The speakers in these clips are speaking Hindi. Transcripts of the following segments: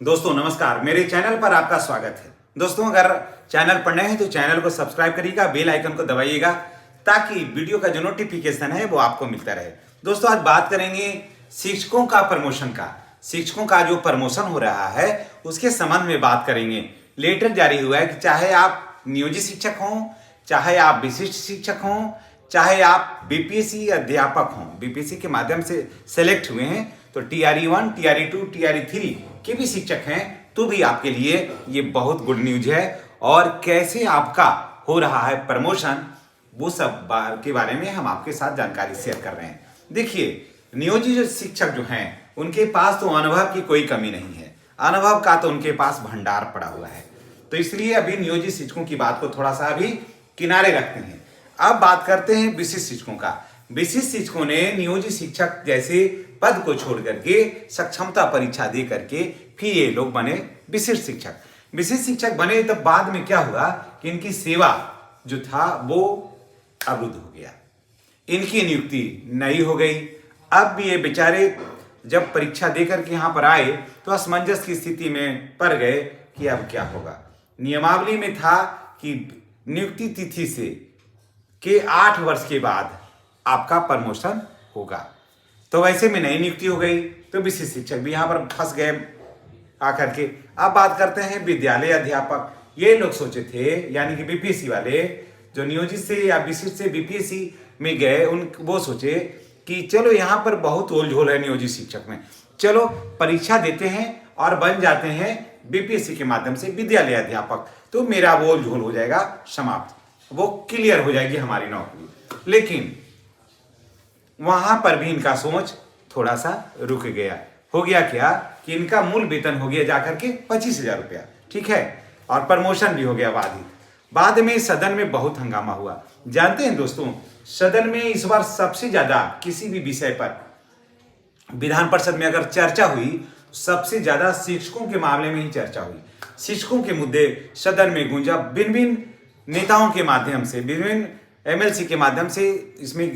दोस्तों नमस्कार, मेरे चैनल पर आपका स्वागत है। दोस्तों अगर चैनल पर नए हैं तो चैनल को सब्सक्राइब करिएगा, बेल आइकन को दबाइएगा ताकि वीडियो का जो नोटिफिकेशन है वो आपको मिलता रहे। दोस्तों आज बात करेंगे शिक्षकों का प्रमोशन का। शिक्षकों का जो प्रमोशन हो रहा है उसके संबंध में बात करेंगे। लेटर जारी हुआ है कि चाहे आप नियोजित शिक्षक हों, चाहे आप विशिष्ट शिक्षक हों, चाहे आप बीपीएससी अध्यापक हों, बीपीएससी के माध्यम से सेलेक्ट हुए हैं तो टीआरई 1, टीआरई 2, टीआरई 3 के भी शिक्षक हैं तो भी आपके लिए ये बहुत गुड न्यूज है। और कैसे आपका हो रहा है प्रमोशन वो सब के बारे में हम आपके साथ जानकारी शेयर कर रहे हैं। देखिए, नियोजित शिक्षक जो हैं उनके पास तो अनुभव की कोई कमी नहीं है, अनुभव का तो उनके पास भंडार पड़ा हुआ है। तो इसलिए अभी नियोजित शिक्षकों की बात को थोड़ा सा अभी किनारे रखते हैं। अब बात करते हैं विशिष्ट शिक्षकों का। विशिष्ट शिक्षकों ने नियोजित शिक्षक जैसे पद को छोड़ करके सक्षमता परीक्षा दे करके फिर ये लोग बने विशिष्ट शिक्षक। विशिष्ट शिक्षक बने तब बाद में क्या हुआ कि इनकी सेवा जो था वो अवरुद्ध हो गया, इनकी नियुक्ति नई हो गई। अब भी ये बेचारे जब परीक्षा देकर के यहाँ पर आए तो असमंजस की स्थिति में पड़ गए कि अब क्या होगा। नियमावली में था कि नियुक्ति तिथि से के 8 वर्ष के बाद आपका प्रमोशन होगा, तो वैसे में नई नियुक्ति हो गई तो विशिष्ट शिक्षक भी यहाँ पर फंस गए आकर के। अब बात करते हैं विद्यालय अध्यापक। ये लोग सोचे थे, यानी कि बीपीएससी वाले जो नियोजित से या विशिष्ट से बीपीएससी में गए, वो सोचे कि चलो यहाँ पर बहुत ओल झोल है नियोजित शिक्षक में, चलो परीक्षा देते हैं और बन जाते हैं बीपीएससी के माध्यम से विद्यालय अध्यापक, तो मेरा वो ओल झोल हो जाएगा समाप्त, वो क्लियर हो जाएगी हमारी नौकरी। लेकिन वहां पर भी इनका सोच थोड़ा सा रुक गया। हो गया क्या कि इनका मूल वेतन हो गया जाकर के 25,000 रुपया, ठीक है, और प्रमोशन भी हो गया बाद में सदन में बहुत हंगामा हुआ। जानते हैं दोस्तों, सदन में इस बार सबसे ज्यादा किसी भी विषय पर विधान परिषद में अगर चर्चा हुई, सबसे ज्यादा शिक्षकों के मामले में ही चर्चा हुई। शिक्षकों के मुद्दे सदन में गूंजा, भिन्न भिन्न नेताओं के माध्यम से, विभिन्न एमएलसी के माध्यम से इसमें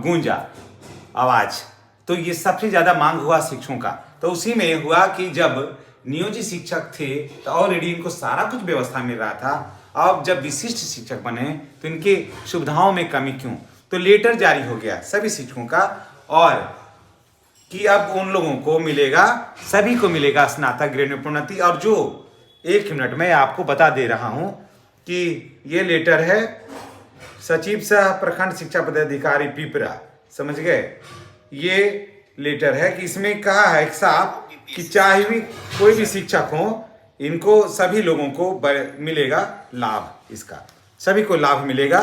गूंजा आवाज। तो ये सबसे ज्यादा मांग हुआ शिक्षकों का। तो उसी में हुआ कि जब नियोजित शिक्षक थे तो ऑलरेडी इनको सारा कुछ व्यवस्था मिल रहा था, अब जब विशिष्ट शिक्षक बने तो इनके सुविधाओं में कमी क्यों। तो लेटर जारी हो गया सभी शिक्षकों का, और कि अब उन लोगों को मिलेगा, सभी को मिलेगा स्नातक ग्रेड में प्रोन्नति। और जो 1 मिनट में आपको बता दे रहा हूं कि ये लेटर है सचिव सह प्रखंड शिक्षा पदाधिकारी पिपरा, समझ गए। ये लेटर है कि इसमें कहा है साहब कि चाहे भी कोई भी शिक्षक हो, इनको सभी लोगों को मिलेगा लाभ, इसका सभी को लाभ मिलेगा,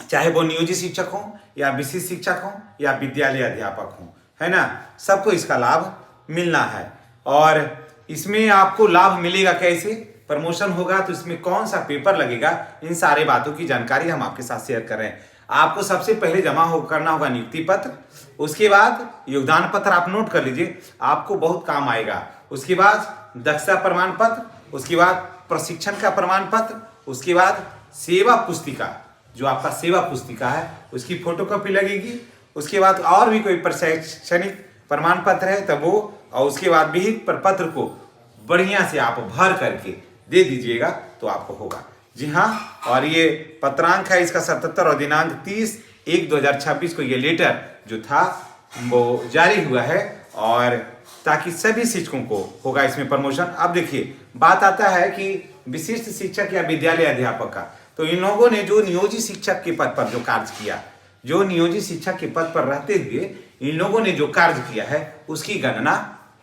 चाहे वो नियोजित शिक्षक हो या विशिष्ट शिक्षक हो या विद्यालय अध्यापक हो, है ना, सबको इसका लाभ मिलना है। और इसमें आपको लाभ मिलेगा कैसे, प्रमोशन होगा तो इसमें कौन सा पेपर लगेगा, इन सारे बातों की जानकारी हम आपके साथ शेयर कर रहे हैं। आपको सबसे पहले करना होगा नियुक्ति पत्र, उसके बाद योगदान पत्र आप नोट कर लीजिए, आपको बहुत काम आएगा। उसके बाद दक्षता प्रमाण पत्र, उसके बाद प्रशिक्षण का प्रमाण पत्र, उसके बाद सेवा पुस्तिका, जो आपका सेवा पुस्तिका है उसकी फोटोकॉपी लगेगी। उसके बाद और भी कोई शैक्षणिक प्रमाण पत्र है तब वो, और उसके बाद भी प्रपत्र को बढ़िया से आप भर करके दे दीजिएगा तो आपको होगा। जी हाँ, और ये पत्रांक है इसका 77 और दिनांक 30/1/2026 को ये लेटर जो था वो जारी हुआ है, और ताकि सभी शिक्षकों को होगा इसमें प्रमोशन। अब देखिए, बात आता है कि विशिष्ट शिक्षक या विद्यालय अध्यापक का, तो इन लोगों ने जो नियोजित शिक्षक के पद पर जो कार्य किया, जो नियोजित शिक्षक के पद पर रहते हुए इन लोगों ने जो कार्य किया है उसकी गणना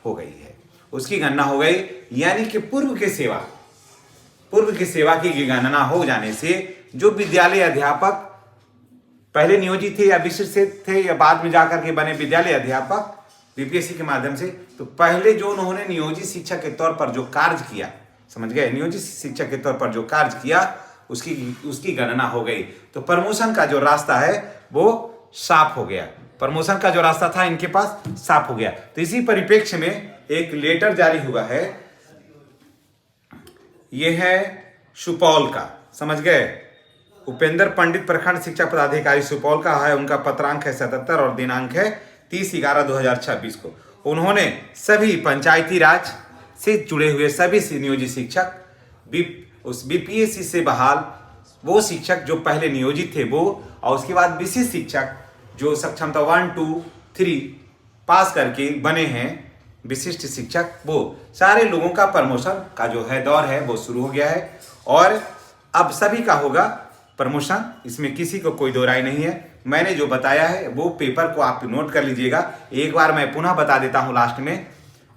हो गई है, उसकी गणना हो गई। यानी कि पूर्व की सेवा की गणना हो जाने से जो विद्यालय अध्यापक पहले नियोजित थे या विशिष्ट से थे या बाद में जाकर के बने विद्यालय अध्यापक बीपीएससी के माध्यम से, तो पहले जो उन्होंने नियोजित शिक्षक के तौर पर जो कार्य किया, समझ गए, नियोजित शिक्षक के तौर पर जो कार्य किया उसकी गणना हो गई। तो प्रमोशन का जो रास्ता है वो साफ हो गया, प्रमोशन का जो रास्ता था इनके पास साफ हो गया। तो इसी परिप्रेक्ष्य में एक लेटर जारी हुआ है, यह है सुपौल का, समझ गए, उपेंद्र पंडित प्रखंड शिक्षा पदाधिकारी सुपौल का है, उनका पत्रांक है 77 और दिनांक है 30/11/2026 को। उन्होंने सभी पंचायती राज से जुड़े हुए सभी नियोजित शिक्षक उस बीपीएससी से बहाल वो शिक्षक जो पहले नियोजित थे वो, और उसके बाद विशिष्ट शिक्षक जो सक्षमता 1, 2, 3 पास करके बने हैं विशिष्ट शिक्षक, वो सारे लोगों का प्रमोशन का जो है दौर है वो शुरू हो गया है। और अब सभी का होगा प्रमोशन, इसमें किसी को कोई दो राय नहीं है। मैंने जो बताया है वो पेपर को आप नोट कर लीजिएगा। एक बार मैं पुनः बता देता हूं लास्ट में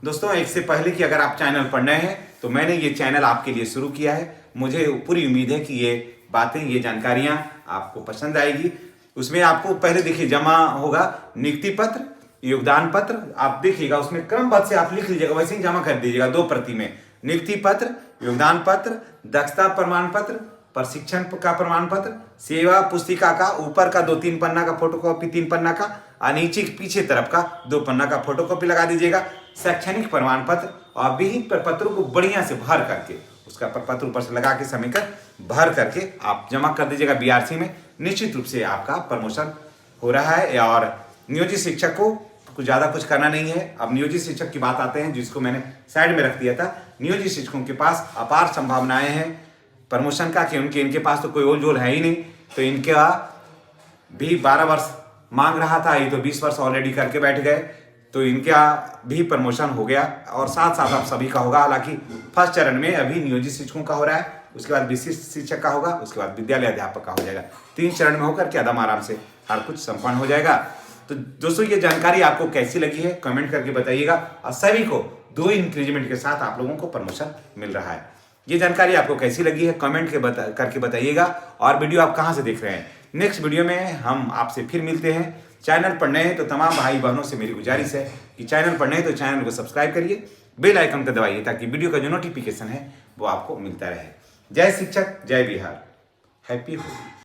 दोस्तों, इससे पहले कि अगर आप चैनल पर नए हैं तो मैंने ये चैनल आपके लिए शुरू किया है। मुझे पूरी उम्मीद है कि ये बातें, ये जानकारियां आपको पसंद आएगी। उसमें आपको पहले देखिए जमा होगा नियुक्ति पत्र, योगदान पत्र, आप देखिएगा उसमें क्रमबद्ध से आप लिख लीजिएगा, वैसे ही जमा कर दीजिएगा 2 प्रति में। नियुक्ति पत्र, योगदान पत्र, दक्षता प्रमाण पत्र, प्रशिक्षण का प्रमाण पत्र, सेवा पुस्तिका का ऊपर का 2-3 पन्ना का फोटोकॉपी, 3 पन्ना का, और नीचे पीछे तरफ का 2 पन्ना का फोटोकॉपी लगा दीजिएगा। शैक्षणिक प्रमाण पत्र और विहित प्रपत्रों को बढ़िया से भर करके उसका प्रपत्र ऊपर से लगा के समेकर भर करके आप जमा कर दीजिएगा बीआरसी में। निश्चित रूप से आपका प्रमोशन हो रहा है। और नियोजित शिक्षक को कुछ ज़्यादा कुछ करना नहीं है। अब नियोजित शिक्षक की बात आते हैं, जिसको मैंने साइड में रख दिया था। नियोजित शिक्षकों के पास अपार संभावनाएं हैं प्रमोशन का, कि इनके पास तो कोई ओल जोल है ही नहीं। तो इनका भी 12 वर्ष मांग रहा था, ये तो 20 वर्ष ऑलरेडी करके बैठ गए, तो इनका भी प्रमोशन हो गया। और साथ साथ आप सभी का होगा। हालांकि फर्स्ट चरण में अभी नियोजित शिक्षकों का हो रहा है, उसके बाद विशिष्ट शिक्षक का होगा, उसके बाद विद्यालय अध्यापक का हो जाएगा। 3 चरण में होकर के आराम आराम से हर कुछ संपन्न हो जाएगा। तो दोस्तों ये जानकारी आपको कैसी लगी है कमेंट करके बताइएगा। और सभी को 2 इंक्रीमेंट के साथ आप लोगों को प्रमोशन मिल रहा है। ये जानकारी आपको कैसी लगी है कमेंट करके बताइएगा। और वीडियो आप कहाँ से देख रहे हैं। नेक्स्ट वीडियो में हम आपसे फिर मिलते हैं। चैनल पर नए हैं तो तमाम भाई बहनों से मेरी गुजारिश है कि चैनल पर नए तो चैनल को सब्सक्राइब करिए, बेल आइकन को दबाइए, ताकि वीडियो का जो नोटिफिकेशन है वो आपको मिलता रहे। जय शिक्षक, जय बिहार, हैप्पी होली।